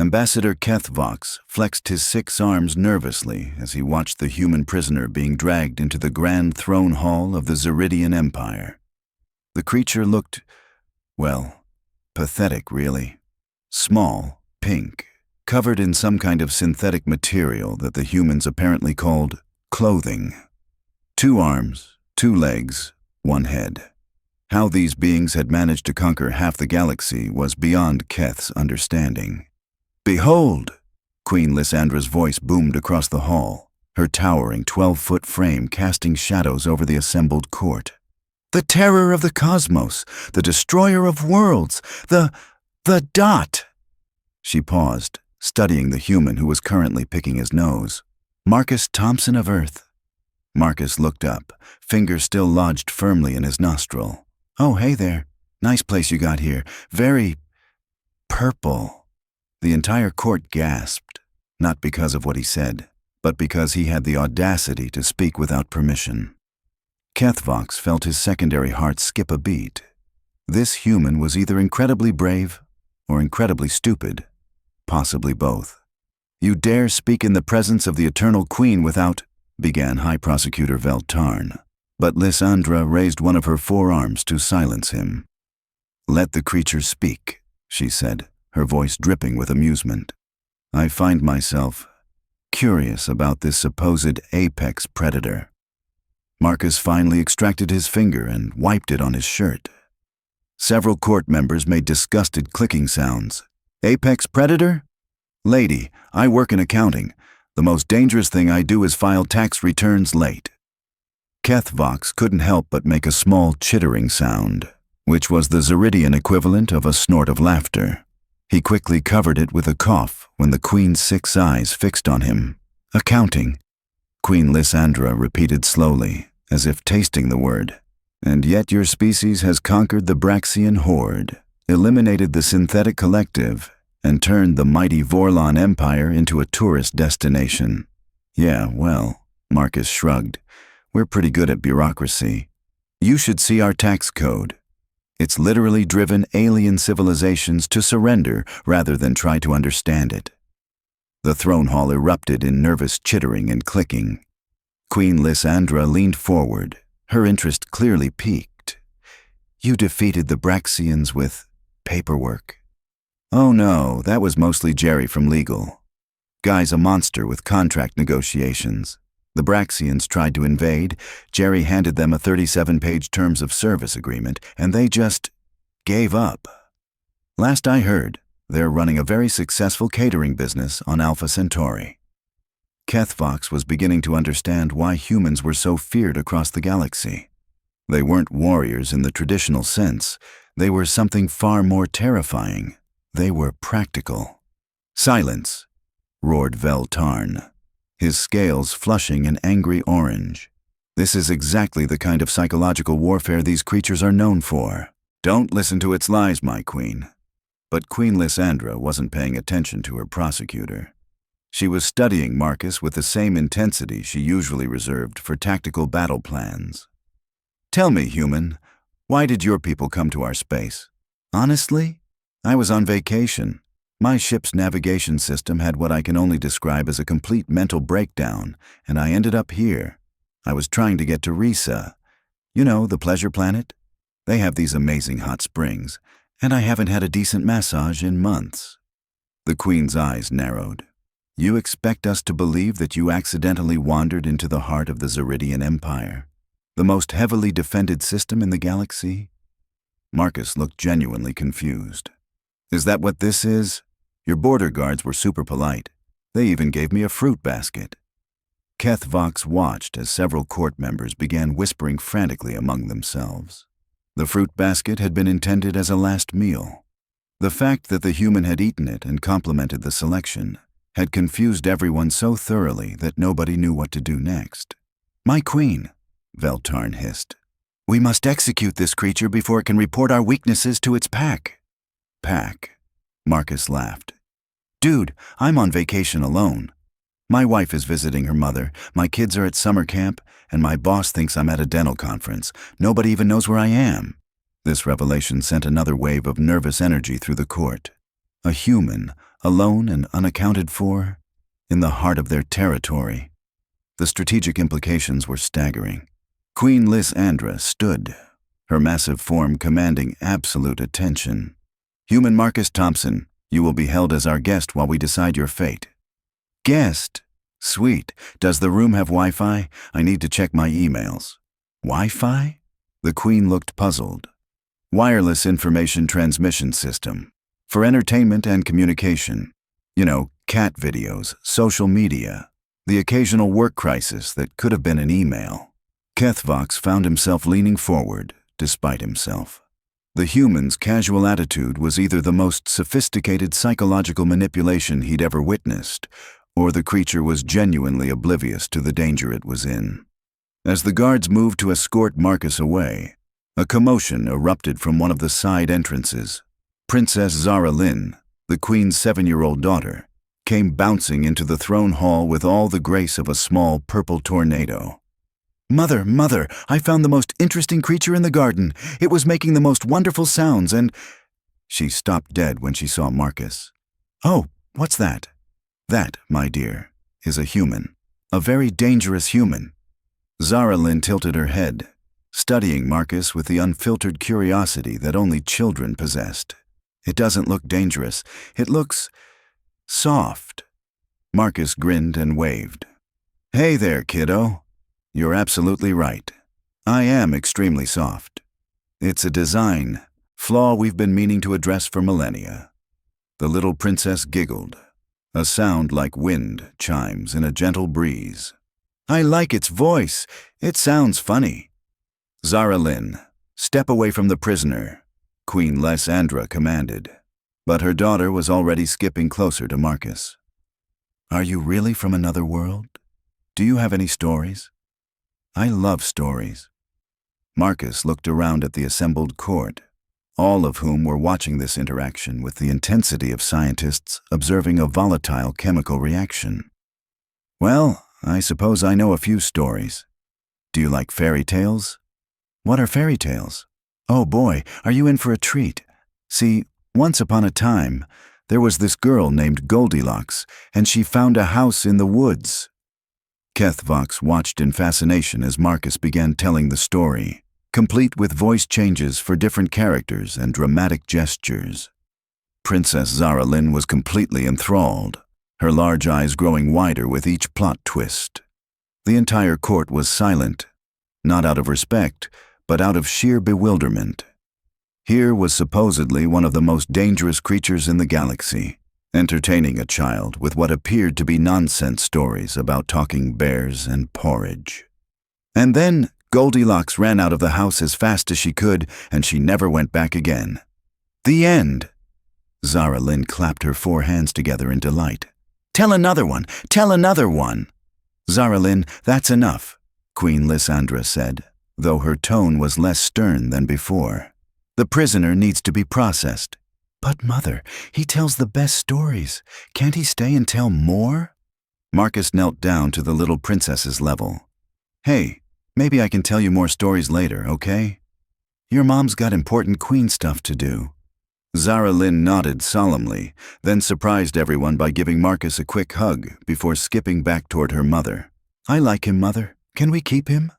Ambassador Keth Vox flexed his 6 arms nervously as he watched the human prisoner being dragged into the grand throne hall of the Zaridian Empire. The creature looked, well, pathetic really. Small, pink, covered in some kind of synthetic material that the humans apparently called clothing. 2 arms, 2 legs, 1 head. How these beings had managed to conquer half the galaxy was beyond Keth's understanding. "Behold!" Queen Lysandra's voice boomed across the hall, her towering 12-foot frame casting shadows over the assembled court. "The terror of the cosmos, the destroyer of worlds, the Dot!" She paused, studying the human who was currently picking his nose. "Marcus Thompson of Earth." Marcus looked up, finger still lodged firmly in his nostril. "Oh, hey there. Nice place you got here. Very purple." The entire court gasped, not because of what he said, but because he had the audacity to speak without permission. Keth Vox felt his secondary heart skip a beat. This human was either incredibly brave or incredibly stupid, possibly both. "You dare speak in the presence of the Eternal Queen without," began High Prosecutor Veltarn, but Lysandra raised one of her 4 arms to silence him. "Let the creature speak," she said, her voice dripping with amusement. "I find myself curious about this supposed apex predator." Marcus finally extracted his finger and wiped it on his shirt. Several court members made disgusted clicking sounds. "Apex predator? Lady, I work in accounting. The most dangerous thing I do is file tax returns late." Keth Vox couldn't help but make a small chittering sound, which was the Zaridian equivalent of a snort of laughter. He quickly covered it with a cough when the Queen's 6 eyes fixed on him. "Accounting," Queen Lysandra repeated slowly, as if tasting the word. "And yet your species has conquered the Braxian horde, eliminated the synthetic collective, and turned the mighty Vorlon Empire into a tourist destination." "Yeah, well," Marcus shrugged, "we're pretty good at bureaucracy. You should see our tax code. It's literally driven alien civilizations to surrender rather than try to understand it." The throne hall erupted in nervous chittering and clicking. Queen Lysandra leaned forward, her interest clearly piqued. "You defeated the Braxians with paperwork." "Oh no, that was mostly Jerry from legal. Guy's a monster with contract negotiations. The Braxians tried to invade, Jerry handed them a 37-page terms of service agreement, and they just gave up. Last I heard, they're running a very successful catering business on Alpha Centauri." Keth Vox was beginning to understand why humans were so feared across the galaxy. They weren't warriors in the traditional sense. They were something far more terrifying. They were practical. "Silence," roared Veltarn, his scales flushing an angry orange. "This is exactly the kind of psychological warfare these creatures are known for. Don't listen to its lies, my queen." But Queen Lysandra wasn't paying attention to her prosecutor. She was studying Marcus with the same intensity she usually reserved for tactical battle plans. "Tell me, human, why did your people come to our space?" "Honestly, I was on vacation. My ship's navigation system had what I can only describe as a complete mental breakdown, and I ended up here. I was trying to get to Risa. You know, the pleasure planet? They have these amazing hot springs, and I haven't had a decent massage in months." The Queen's eyes narrowed. "You expect us to believe that you accidentally wandered into the heart of the Zaridian Empire, the most heavily defended system in the galaxy?" Marcus looked genuinely confused. "Is that what this is? Your border guards were super polite. They even gave me a fruit basket." Keth Vox watched as several court members began whispering frantically among themselves. The fruit basket had been intended as a last meal. The fact that the human had eaten it and complimented the selection had confused everyone so thoroughly that nobody knew what to do next. "My queen," Veltarn hissed, "we must execute this creature before it can report our weaknesses to its pack." "Pack?" Marcus laughed. "Dude, I'm on vacation alone. My wife is visiting her mother, my kids are at summer camp, and my boss thinks I'm at a dental conference. Nobody even knows where I am." This revelation sent another wave of nervous energy through the court. A human, alone and unaccounted for, in the heart of their territory. The strategic implications were staggering. Queen Lysandra stood, her massive form commanding absolute attention. "Human Marcus Thompson, you will be held as our guest while we decide your fate." "Guest? Sweet. Does the room have Wi-Fi? I need to check my emails." "Wi-Fi?" The Queen looked puzzled. "Wireless information transmission system. For entertainment and communication. You know, cat videos, social media, the occasional work crisis that could have been an email." Kethvox found himself leaning forward, despite himself. The human's casual attitude was either the most sophisticated psychological manipulation he'd ever witnessed, or the creature was genuinely oblivious to the danger it was in. As the guards moved to escort Marcus away, a commotion erupted from one of the side entrances. Princess Zara-Lynn, the Queen's 7-year-old daughter, came bouncing into the throne hall with all the grace of a small purple tornado. Mother, I found the most interesting creature in the garden. It was making the most wonderful sounds and—" She stopped dead when she saw Marcus. "Oh, what's that?" "That, my dear, is a human. A very dangerous human." Zara-Lynn tilted her head, studying Marcus with the unfiltered curiosity that only children possessed. "It doesn't look dangerous. It looks soft." Marcus grinned and waved. "Hey there, kiddo. You're absolutely right. I am extremely soft. It's a design flaw we've been meaning to address for millennia." The little princess giggled, a sound like wind chimes in a gentle breeze. "I like its voice. It sounds funny." "Zara-Lynn, step away from the prisoner," Queen Lysandra commanded. But her daughter was already skipping closer to Marcus. "Are you really from another world? Do you have any stories?" "I love stories." Marcus looked around at the assembled court, all of whom were watching this interaction with the intensity of scientists observing a volatile chemical reaction. "Well, I suppose I know a few stories. Do you like fairy tales?" "What are fairy tales?" "Oh boy, are you in for a treat. See, once upon a time, there was this girl named Goldilocks, and she found a house in the woods." Kethvox watched in fascination as Marcus began telling the story, complete with voice changes for different characters and dramatic gestures. Princess Zara-Lynn was completely enthralled, her large eyes growing wider with each plot twist. The entire court was silent, not out of respect, but out of sheer bewilderment. Here was supposedly one of the most dangerous creatures in the galaxy, entertaining a child with what appeared to be nonsense stories about talking bears and porridge. And then Goldilocks ran out of the house as fast as she could, and she never went back again. The end. Zara-Lynn clapped her 4 hands together in delight. "Tell another one! Tell another one!" "Zara-Lynn, that's enough," Queen Lysandra said, though her tone was less stern than before. "The prisoner needs to be processed." "But Mother, he tells the best stories. Can't he stay and tell more?" Marcus knelt down to the little princess's level. "Hey, maybe I can tell you more stories later, okay? Your mom's got important queen stuff to do." Zara-Lynn nodded solemnly, then surprised everyone by giving Marcus a quick hug before skipping back toward her mother. "I like him, Mother. Can we keep him?"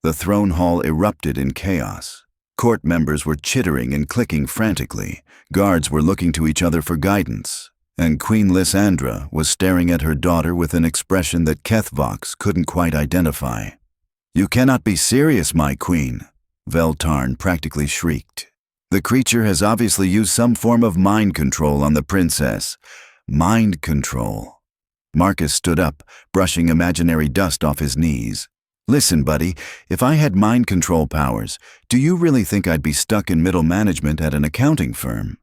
The throne hall erupted in chaos. Court members were chittering and clicking frantically, guards were looking to each other for guidance, and Queen Lysandra was staring at her daughter with an expression that Kethvox couldn't quite identify. "You cannot be serious, my queen," Veltarn practically shrieked. "The creature has obviously used some form of mind control on the princess." Mind control. Marcus stood up, brushing imaginary dust off his knees. "Listen, buddy, if I had mind control powers, do you really think I'd be stuck in middle management at an accounting firm?"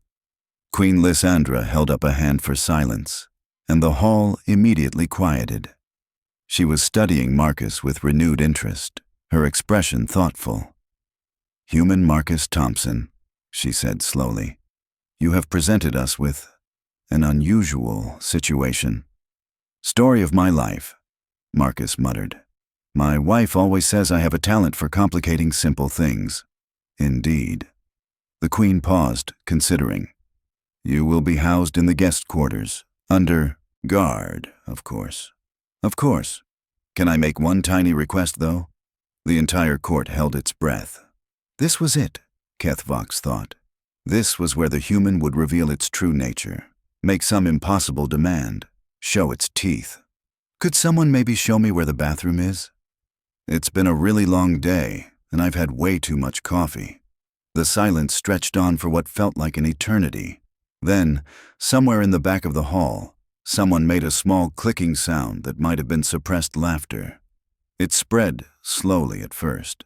Queen Lysandra held up a hand for silence, and the hall immediately quieted. She was studying Marcus with renewed interest, her expression thoughtful. "Human Marcus Thompson," she said slowly, "you have presented us with an unusual situation." "Story of my life," Marcus muttered. "My wife always says I have a talent for complicating simple things." "Indeed." The Queen paused, considering. You will be housed in the guest quarters, under guard, of course. Of course. Can I make one tiny request, though? The entire court held its breath. This was it, Kethvox thought. This was where the human would reveal its true nature, make some impossible demand, show its teeth. Could someone maybe show me where the bathroom is? It's been a really long day, and I've had way too much coffee. The silence stretched on for what felt like an eternity. Then, somewhere in the back of the hall, someone made a small clicking sound that might have been suppressed laughter. It spread slowly at first,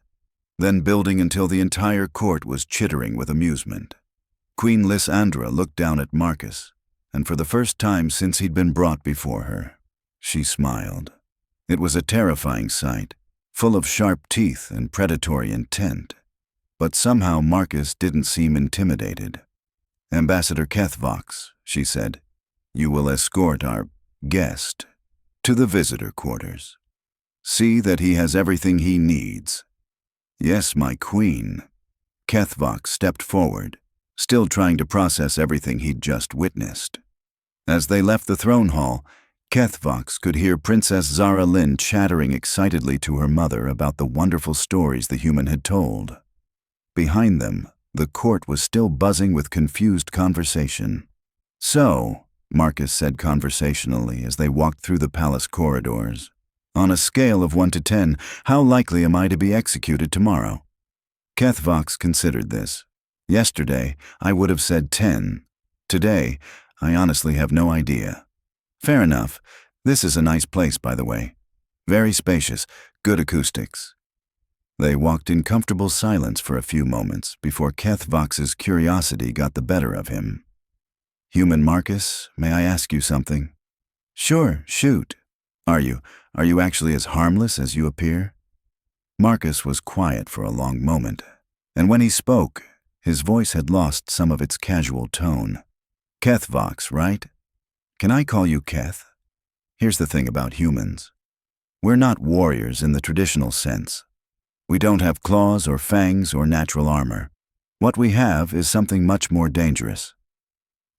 then building until the entire court was chittering with amusement. Queen Lysandra looked down at Marcus, and for the first time since he'd been brought before her, she smiled. It was a terrifying sight, full of sharp teeth and predatory intent. But somehow Marcus didn't seem intimidated. "Ambassador Kethvox," she said, "you will escort our guest to the visitor quarters. See that he has everything he needs." "Yes, my queen." Kethvox stepped forward, still trying to process everything he'd just witnessed. As they left the throne hall, Kethvox could hear Princess Zara-Lynn chattering excitedly to her mother about the wonderful stories the human had told. Behind them, the court was still buzzing with confused conversation. "So," Marcus said conversationally as they walked through the palace corridors, "on a scale of 1 to 10, how likely am I to be executed tomorrow?" Kethvox considered this. "Yesterday, I would have said 10. Today, I honestly have no idea." "Fair enough. This is a nice place, by the way. Very spacious, good acoustics." They walked in comfortable silence for a few moments before Kethvox's curiosity got the better of him. "Human Marcus, may I ask you something?" "Sure, shoot. Are you actually as harmless as you appear?" Marcus was quiet for a long moment, and when he spoke, his voice had lost some of its casual tone. "Kethvox, right? Can I call you Keth? Here's the thing about humans. We're not warriors in the traditional sense. We don't have claws or fangs or natural armor. What we have is something much more dangerous.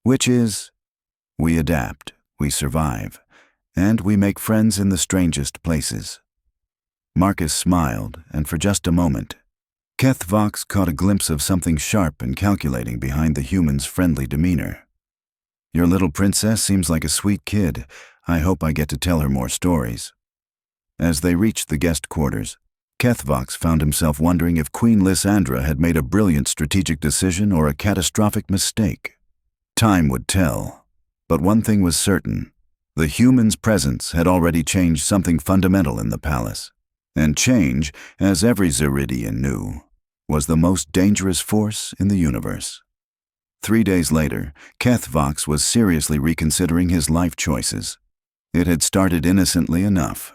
Which is, we adapt, we survive, and we make friends in the strangest places." Marcus smiled, and for just a moment, Kethvox caught a glimpse of something sharp and calculating behind the human's friendly demeanor. "Your little princess seems like a sweet kid. I hope I get to tell her more stories." As they reached the guest quarters, Kethvox found himself wondering if Queen Lysandra had made a brilliant strategic decision or a catastrophic mistake. Time would tell, but one thing was certain. The human's presence had already changed something fundamental in the palace, and change, as every Zaridian knew, was the most dangerous force in the universe. 3 days later, Kethvox was seriously reconsidering his life choices. It had started innocently enough.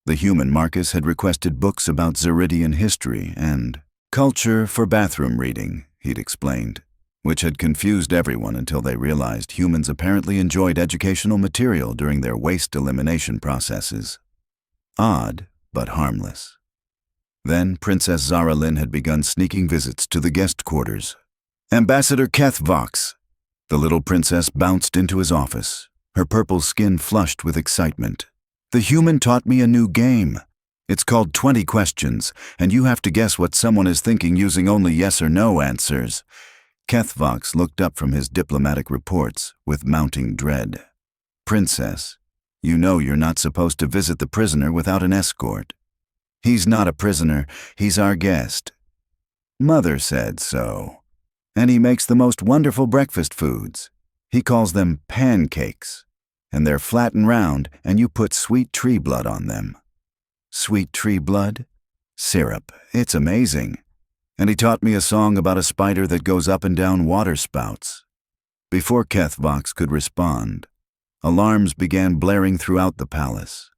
The human Marcus had requested books about Zaridian history and culture for bathroom reading, he'd explained, which had confused everyone until they realized humans apparently enjoyed educational material during their waste elimination processes. Odd, but harmless. Then Princess Zara-Lynn had begun sneaking visits to the guest quarters. "Ambassador Kethvox!" The little princess bounced into his office, her purple skin flushed with excitement. "The human taught me a new game. It's called 20 questions, and you have to guess what someone is thinking using only yes or no answers." Kethvox looked up from his diplomatic reports with mounting dread. "Princess, you know you're not supposed to visit the prisoner without an escort." "He's not a prisoner, he's our guest." "Mother said so. And he makes the most wonderful breakfast foods. He calls them pancakes. And they're flat and round, and you put sweet tree blood on them." "Sweet tree blood?" "Syrup. It's amazing. And he taught me a song about a spider that goes up and down water spouts." Before Kethvox could respond, alarms began blaring throughout the palace.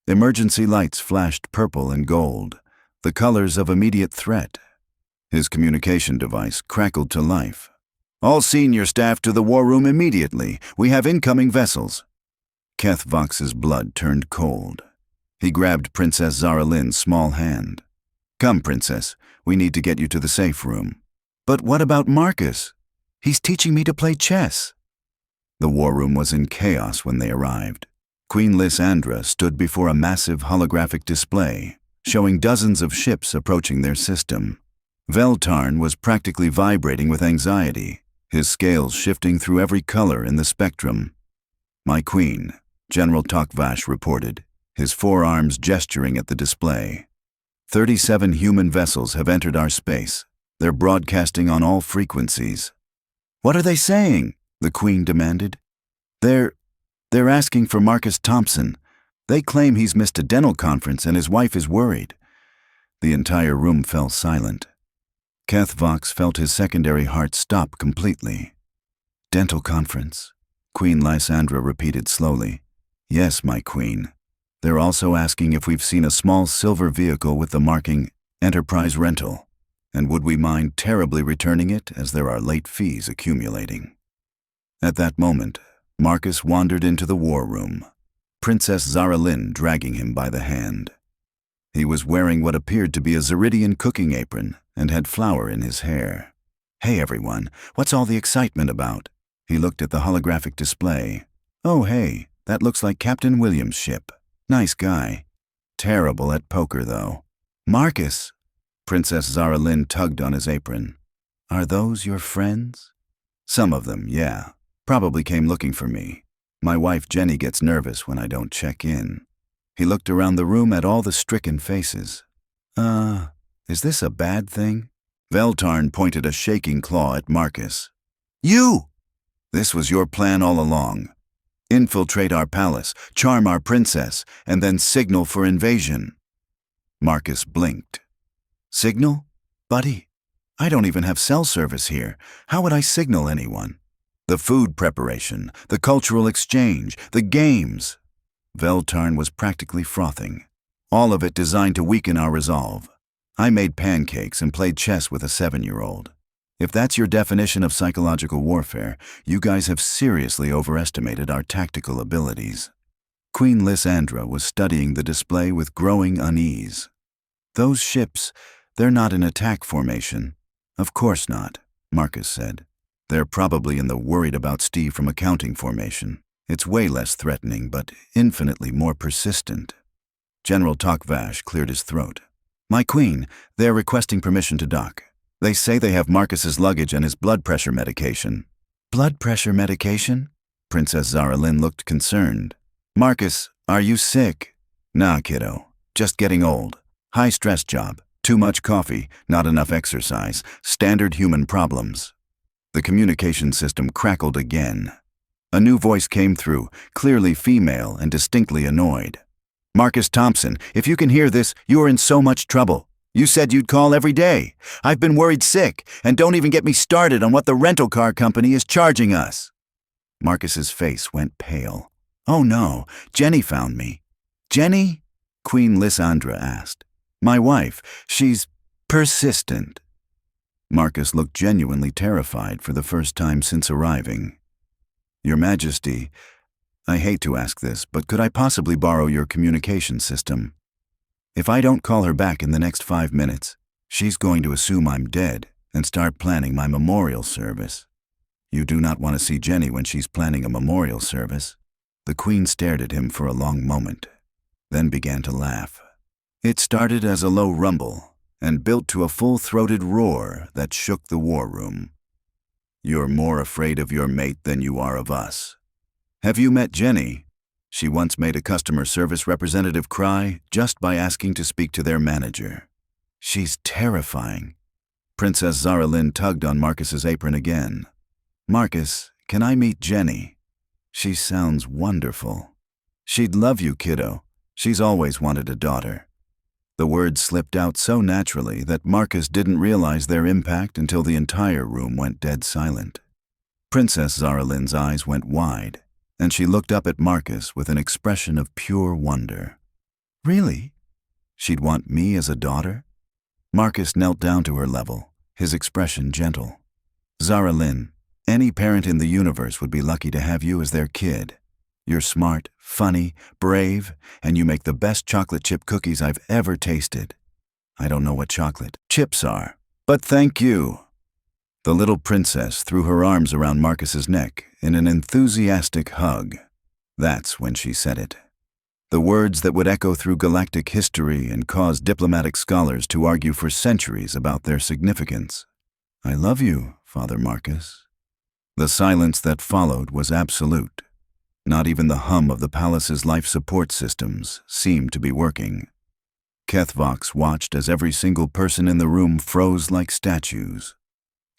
Emergency lights flashed purple and gold, the colors of immediate threat. His communication device crackled to life. "All senior staff to the war room immediately. We have incoming vessels." Kethvox's blood turned cold. He grabbed Princess Zara-Lynn's small hand. "Come, Princess, we need to get you to the safe room." "But what about Marcus? He's teaching me to play chess." The war room was in chaos when they arrived. Queen Lysandra stood before a massive holographic display, showing dozens of ships approaching their system. Veltarn was practically vibrating with anxiety, his scales shifting through every color in the spectrum. "My queen," General Tokvash reported, his forearms gesturing at the display. 37 human vessels have entered our space. They're broadcasting on all frequencies. "What are they saying?" the queen demanded. They're asking for Marcus Thompson. They claim he's missed a dental conference and his wife is worried." The entire room fell silent. Keth Vox felt his secondary heart stop completely. "Dental conference," Queen Lysandra repeated slowly. "Yes, my queen. They're also asking if we've seen a small silver vehicle with the marking Enterprise Rental, and would we mind terribly returning it as there are late fees accumulating." At that moment, Marcus wandered into the war room, Princess Zara-Lynn dragging him by the hand. He was wearing what appeared to be a Zaridian cooking apron and had flour in his hair. "Hey everyone, what's all the excitement about?" He looked at the holographic display. "Oh hey, that looks like Captain Williams' ship. Nice guy. Terrible at poker though." "Marcus!" Princess Zara-Lynn tugged on his apron. "Are those your friends?" "Some of them, yeah. Probably came looking for me. My wife Jenny gets nervous when I don't check in." He looked around the room at all the stricken faces. Is this a bad thing?" Veltarn pointed a shaking claw at Marcus. "You! This was your plan all along. Infiltrate our palace, charm our princess, and then signal for invasion." Marcus blinked. "Signal? Buddy, I don't even have cell service here. How would I signal anyone? The food preparation, the cultural exchange, the games." Veltarn was practically frothing. "All of it designed to weaken our resolve. I made pancakes and played chess with a 7-year-old. If that's your definition of psychological warfare, you guys have seriously overestimated our tactical abilities." Queen Lysandra was studying the display with growing unease. "Those ships, they're not in attack formation." "Of course not," Marcus said. "They're probably in the worried about Steve from accounting formation. It's way less threatening, but infinitely more persistent." General Tokvash cleared his throat. "My queen, they're requesting permission to dock. They say they have Marcus's luggage and his blood pressure medication." "Blood pressure medication?" Princess Zara-Lynn looked concerned. "Marcus, are you sick?" "Nah, kiddo. Just getting old. High-stress job. Too much coffee, not enough exercise. Standard human problems." The communication system crackled again. A new voice came through, clearly female and distinctly annoyed. "Marcus Thompson, if you can hear this, you are in so much trouble. You said you'd call every day. I've been worried sick, and don't even get me started on what the rental car company is charging us." Marcus's face went pale. "Oh no, Jenny found me." "Jenny?" Queen Lysandra asked. "My wife. She's persistent." Marcus looked genuinely terrified for the first time since arriving. "Your Majesty, I hate to ask this, but could I possibly borrow your communication system? If I don't call her back in the next 5 minutes, she's going to assume I'm dead and start planning my memorial service." "You do not want to see Jenny when she's planning a memorial service." The Queen stared at him for a long moment, then began to laugh. It started as a low rumble and built to a full-throated roar that shook the war room. "You're more afraid of your mate than you are of us. Have you met Jenny? She once made a customer service representative cry just by asking to speak to their manager. She's terrifying." Princess Zara-Lynn tugged on Marcus's apron again. "Marcus, can I meet Jenny? She sounds wonderful. She'd love you, kiddo. She's always wanted a daughter." The words slipped out so naturally that Marcus didn't realize their impact until the entire room went dead silent. Princess Zara-Lynn's eyes went wide, and she looked up at Marcus with an expression of pure wonder. "Really? She'd want me as a daughter?" Marcus knelt down to her level, his expression gentle. "Zara-Lynn, any parent in the universe would be lucky to have you as their kid. You're smart, funny, brave, and you make the best chocolate chip cookies I've ever tasted. I don't know what chocolate chips are, but thank you." The little princess threw her arms around Marcus's neck in an enthusiastic hug. That's when she said it. The words that would echo through galactic history and cause diplomatic scholars to argue for centuries about their significance. "I love you, Father Marcus." The silence that followed was absolute. Not even the hum of the palace's life support systems seemed to be working. Kethvox watched as every single person in the room froze like statues.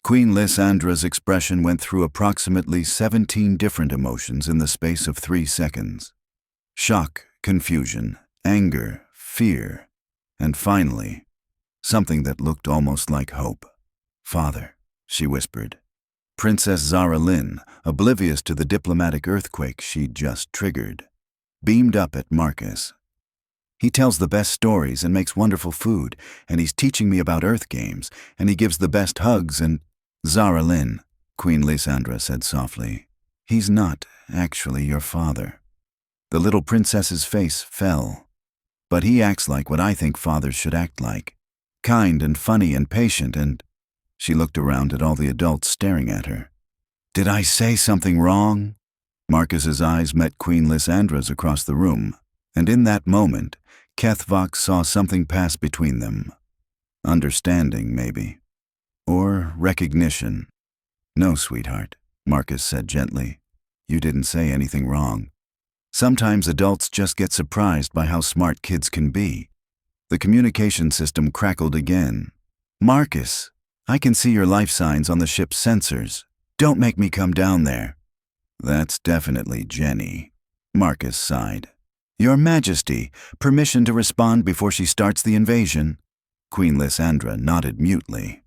Queen Lysandra's expression went through approximately 17 different emotions in the space of 3 seconds. Shock, confusion, anger, fear, and finally, something that looked almost like hope. "Father," she whispered. Princess Zara-Lynn, oblivious to the diplomatic earthquake she'd just triggered, beamed up at Marcus. "He tells the best stories and makes wonderful food, and he's teaching me about Earth games, and he gives the best hugs and—" "Zara-Lynn," Queen Lysandra said softly, "he's not actually your father." The little princess's face fell. "But he acts like what I think fathers should act like. Kind and funny and patient and—" She looked around at all the adults staring at her. "Did I say something wrong?" Marcus's eyes met Queen Lysandra's across the room, and in that moment, Kethvox saw something pass between them. Understanding, maybe. Or recognition. "No, sweetheart," Marcus said gently. "You didn't say anything wrong. Sometimes adults just get surprised by how smart kids can be." The communication system crackled again. "Marcus, I can see your life signs on the ship's sensors. Don't make me come down there." "That's definitely Jenny," Marcus sighed. "Your Majesty, permission to respond before she starts the invasion?" Queen Lysandra nodded mutely.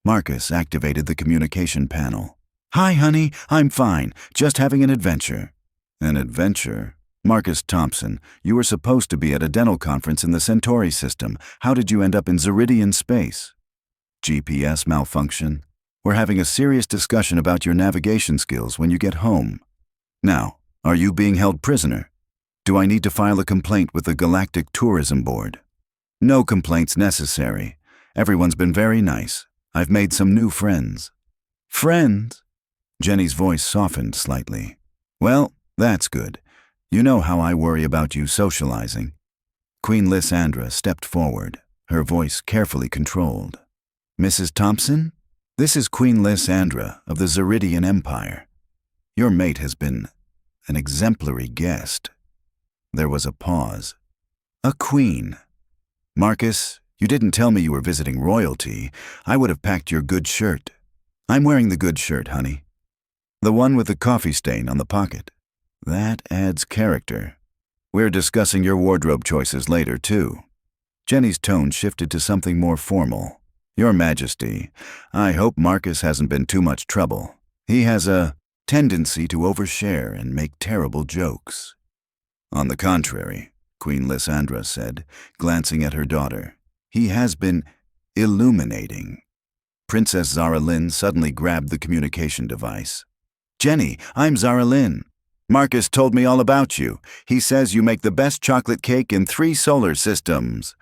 Marcus activated the communication panel. "Hi, honey, I'm fine, just having an adventure." "An adventure?" "Marcus Thompson, you were supposed to be at a dental conference in the Centauri system. How did you end up in Zaridian space?" "GPS malfunction. We're having a serious discussion about your navigation skills when you get home. Now, are you being held prisoner? Do I need to file a complaint with the Galactic Tourism Board?" "No complaints necessary. Everyone's been very nice. I've made some new friends." "Friends?" Jenny's voice softened slightly. "Well, that's good. You know how I worry about you socializing." Queen Lysandra stepped forward, her voice carefully controlled. "Mrs. Thompson, this is Queen Lysandra of the Zaridian Empire. Your mate has been an exemplary guest." There was a pause. "A queen. Marcus, you didn't tell me you were visiting royalty. I would have packed your good shirt." "I'm wearing the good shirt, honey." "The one with the coffee stain on the pocket. That adds character. We're discussing your wardrobe choices later, too." Jenny's tone shifted to something more formal. "Your Majesty, I hope Marcus hasn't been too much trouble. He has a tendency to overshare and make terrible jokes." "On the contrary," Queen Lysandra said, glancing at her daughter, "he has been illuminating." Princess Zara-Lynn suddenly grabbed the communication device. "Jenny, I'm Zara-Lynn. Marcus told me all about you. He says you make the best chocolate cake in 3 solar systems."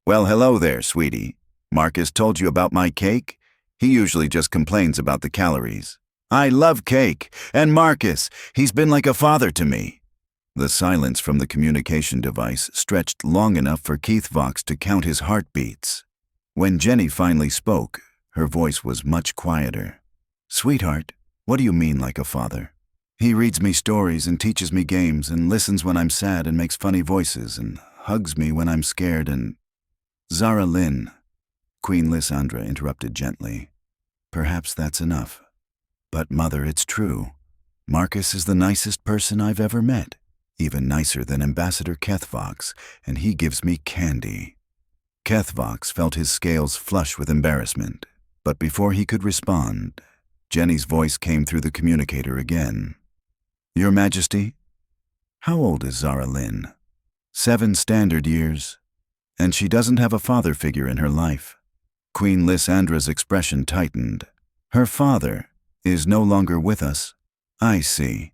"Well, hello there, sweetie. Marcus told you about my cake? He usually just complains about the calories." "I love cake. And Marcus, he's been like a father to me." The silence from the communication device stretched long enough for Kethvox to count his heartbeats. When Jenny finally spoke, her voice was much quieter. "Sweetheart, what do you mean like a father? He reads me stories and teaches me games and listens when I'm sad and makes funny voices and hugs me when I'm scared and—" "Zara-Lynn," Queen Lysandra interrupted gently. "Perhaps that's enough. But, Mother, it's true. Marcus is the nicest person I've ever met. Even nicer than Ambassador Kethvox, and he gives me candy." Kethvox felt his scales flush with embarrassment, but before he could respond, Jenny's voice came through the communicator again. "Your Majesty, how old is Zara-Lynn?" 7 standard years, and she doesn't have a father figure in her life." Queen Lysandra's expression tightened. "Her father is no longer with us." "I see."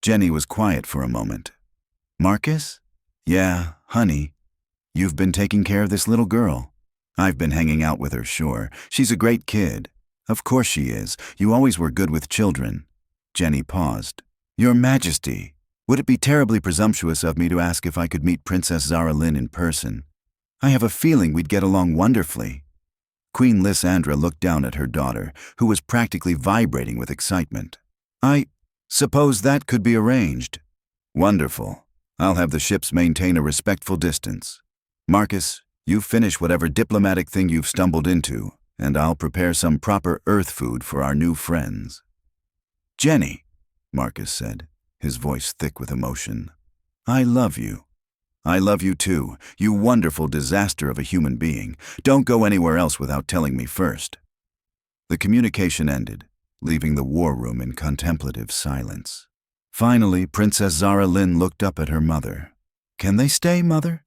Jenny was quiet for a moment. "Marcus?" "Yeah, honey. You've been taking care of this little girl." "I've been hanging out with her, sure. She's a great kid. Of course she is. You always were good with children. Jenny paused. Your Majesty, would it be terribly presumptuous of me to ask if I could meet Princess Zara-Lynn in person? I have a feeling we'd get along wonderfully. Queen Lysandra looked down at her daughter, who was practically vibrating with excitement. I suppose that could be arranged. Wonderful. I'll have the ships maintain a respectful distance. Marcus, you finish whatever diplomatic thing you've stumbled into, and I'll prepare some proper Earth food for our new friends. Jenny, Marcus said, his voice thick with emotion. I love you. I love you too, you wonderful disaster of a human being. Don't go anywhere else without telling me first. The communication ended, leaving the war room in contemplative silence. Finally, Princess Zara-Lynn looked up at her mother. Can they stay, Mother?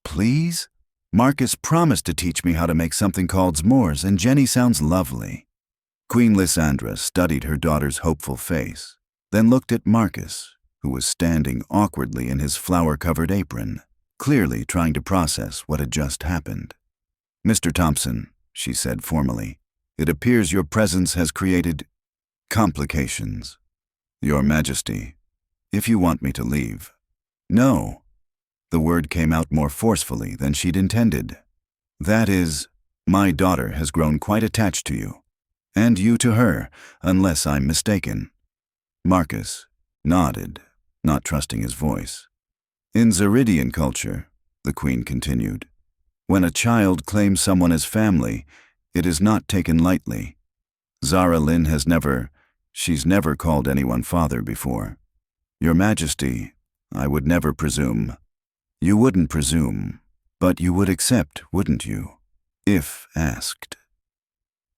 Please? Marcus promised to teach me how to make something called s'mores, and Jenny sounds lovely. Queen Lysandra studied her daughter's hopeful face, then looked at Marcus, who was standing awkwardly in his flower-covered apron, clearly trying to process what had just happened. Mr. Thompson, she said formally, it appears your presence has created complications. Your Majesty, if you want me to leave. No. The word came out more forcefully than she'd intended. That is, my daughter has grown quite attached to you, and you to her, unless I'm mistaken. Marcus nodded, not trusting his voice. In Zaridian culture, the Queen continued, when a child claims someone as family, it is not taken lightly. Zara-Lynn she's never called anyone father before. Your Majesty, I would never presume. You wouldn't presume, but you would accept, wouldn't you, if asked?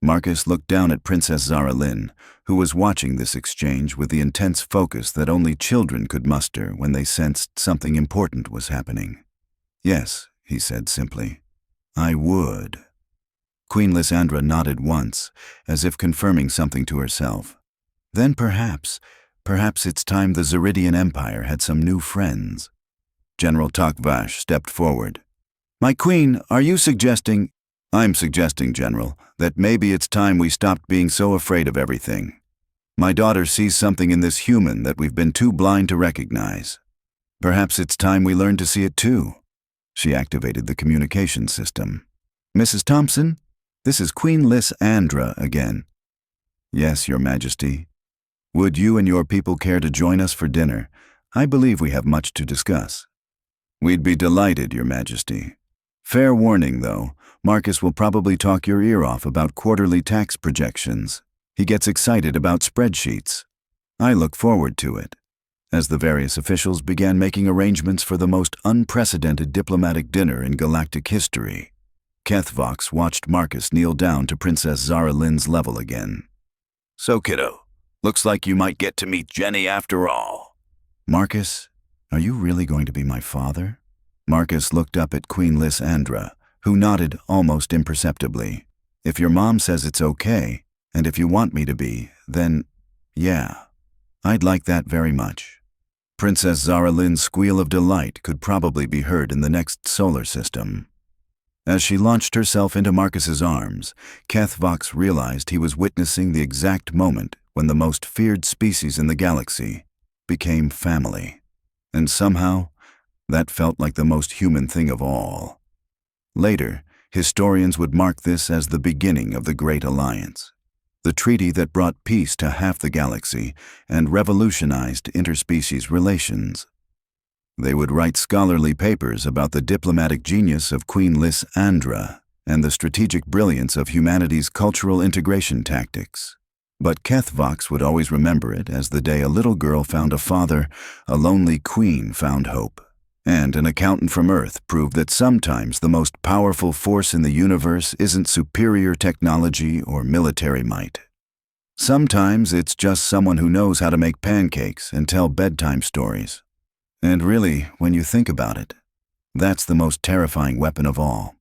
Marcus looked down at Princess Zara-Lynn, who was watching this exchange with the intense focus that only children could muster when they sensed something important was happening. Yes, he said simply, I would. Queen Lysandra nodded once, as if confirming something to herself. Then perhaps it's time the Zaridian Empire had some new friends. General Takvash stepped forward. My queen, are you suggesting? I'm suggesting, General, that maybe it's time we stopped being so afraid of everything. My daughter sees something in this human that we've been too blind to recognize. Perhaps it's time we learned to see it too. She activated the communication system. Mrs. Thompson, this is Queen Lysandra again. Yes, Your Majesty. Would you and your people care to join us for dinner? I believe we have much to discuss. We'd be delighted, Your Majesty. Fair warning, though, Marcus will probably talk your ear off about quarterly tax projections. He gets excited about spreadsheets. I look forward to it. As the various officials began making arrangements for the most unprecedented diplomatic dinner in galactic history, Kethvox watched Marcus kneel down to Princess Zara-Lynn's level again. So, kiddo, looks like you might get to meet Jenny after all. Marcus, are you really going to be my father? Marcus looked up at Queen Lysandra, who nodded almost imperceptibly. If your mom says it's okay, and if you want me to be, then, yeah, I'd like that very much. Princess Zara-Lynn's squeal of delight could probably be heard in the next solar system. As she launched herself into Marcus's arms, Kethvox realized he was witnessing the exact moment when the most feared species in the galaxy became family. And somehow, that felt like the most human thing of all. Later, historians would mark this as the beginning of the Great Alliance, the treaty that brought peace to half the galaxy and revolutionized interspecies relations. They would write scholarly papers about the diplomatic genius of Queen Lysandra and the strategic brilliance of humanity's cultural integration tactics. But Kethvox would always remember it as the day a little girl found a father, a lonely queen found hope, and an accountant from Earth proved that sometimes the most powerful force in the universe isn't superior technology or military might. Sometimes it's just someone who knows how to make pancakes and tell bedtime stories. And really, when you think about it, that's the most terrifying weapon of all.